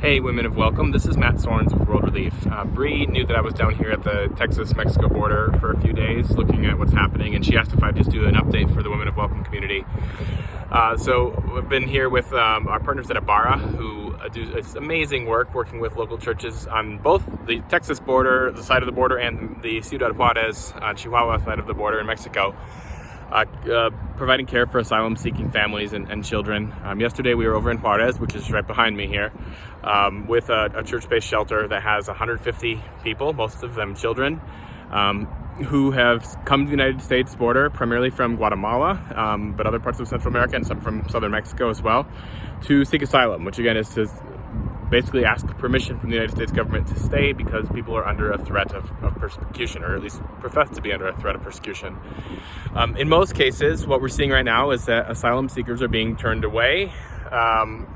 Hey, Women of Welcome. This is Matt Soerens with World Relief. Bree knew that I was down here at the Texas-Mexico border for a few days looking at what's happening, and she asked if I'd just do an update for the Women of Welcome community. So we've been here with our partners at Ibarra, who do this amazing work working with local churches on both the Texas border, the side of the border, and the Ciudad Juarez, Chihuahua side of the border in Mexico. Providing care for asylum-seeking families and children. Yesterday we were over in Juarez, which is right behind me here, with a church-based shelter that has 150 people, most of them children, who have come to the United States border, primarily from Guatemala, but other parts of Central America and some from southern Mexico as well, to seek asylum, which again is to basically ask permission from the United States government to stay because people are under a threat of persecution, or at least profess to be under a threat of persecution. In most cases, what we're seeing right now is that asylum seekers are being turned away,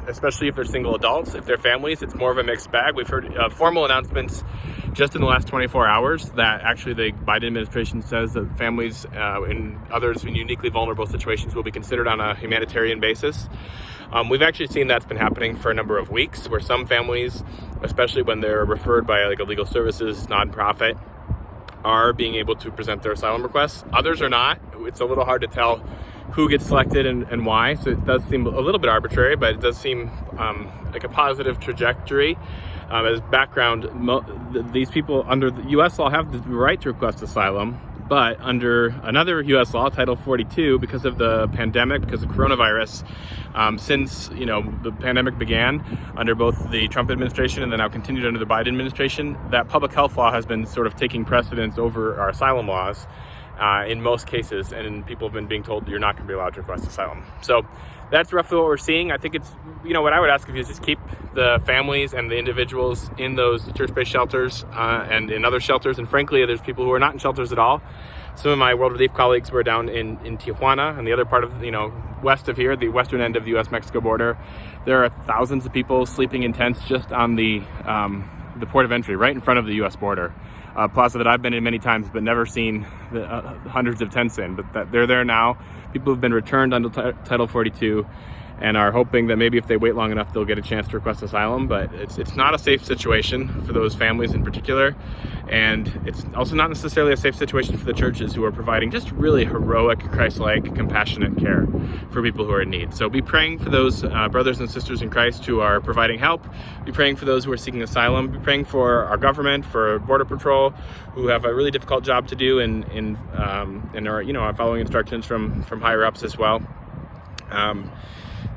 especially if they're single adults. If they're families, it's more of a mixed bag. We've heard formal announcements just in the last 24 hours that actually the Biden administration says that families and others in uniquely vulnerable situations will be considered on a humanitarian basis. We've actually seen that's been happening for a number of weeks, where some families, especially when they're referred by like a legal services nonprofit, are being able to present their asylum requests. Others are not. It's a little hard to tell who gets selected and why, so it does seem a little bit arbitrary, but it does seem like a positive trajectory. As background, these people under the U.S. law have the right to request asylum, but under another U.S. law, Title 42, because of the pandemic, because of coronavirus, since the pandemic began under both the Trump administration and then now continued under the Biden administration, that public health law has been sort of taking precedence over our asylum laws in most cases, and people have been being told you're not going to be allowed to request asylum. So that's roughly what we're seeing. I think it's, what I would ask of you is just keep the families and the individuals in those church-based shelters and in other shelters. And frankly, there's people who are not in shelters at all. Some of my World Relief colleagues were down in Tijuana and the other part of, west of here, the western end of the U.S.-Mexico border. There are thousands of people sleeping in tents just on the port of entry, right in front of the U.S. border. Plaza that I've been in many times, but never seen hundreds of tents in. But they're there now. People have been returned under Title 42 and are hoping that maybe if they wait long enough, they'll get a chance to request asylum. But it's not a safe situation for those families in particular. And it's also not necessarily a safe situation for the churches who are providing just really heroic, Christ-like, compassionate care for people who are in need. So be praying for those brothers and sisters in Christ who are providing help. Be praying for those who are seeking asylum. Be praying for our government, for Border Patrol, who have a really difficult job to do and are following instructions from higher ups as well.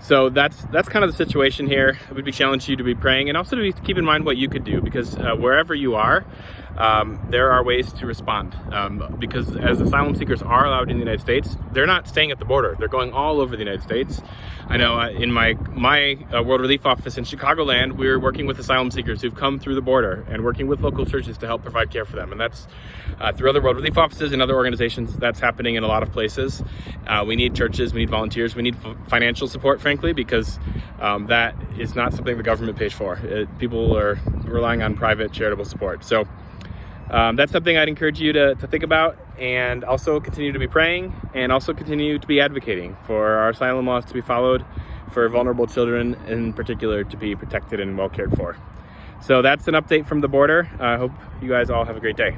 So that's kind of the situation here. It would be challenging you to be praying and also to keep in mind what you could do, because wherever you are, there are ways to respond. Because as asylum seekers are allowed in the United States, they're not staying at the border. They're going all over the United States. I know in my World Relief office in Chicagoland, we're working with asylum seekers who've come through the border and working with local churches to help provide care for them. And that's through other World Relief offices and other organizations. That's happening in a lot of places. We need churches, we need volunteers, we need financial support, frankly, because that is not something the government pays for. People are relying on private charitable support. So that's something I'd encourage you to think about, and also continue to be praying, and also continue to be advocating for our asylum laws to be followed, for vulnerable children in particular to be protected and well cared for. So that's an update from the border. I hope you guys all have a great day.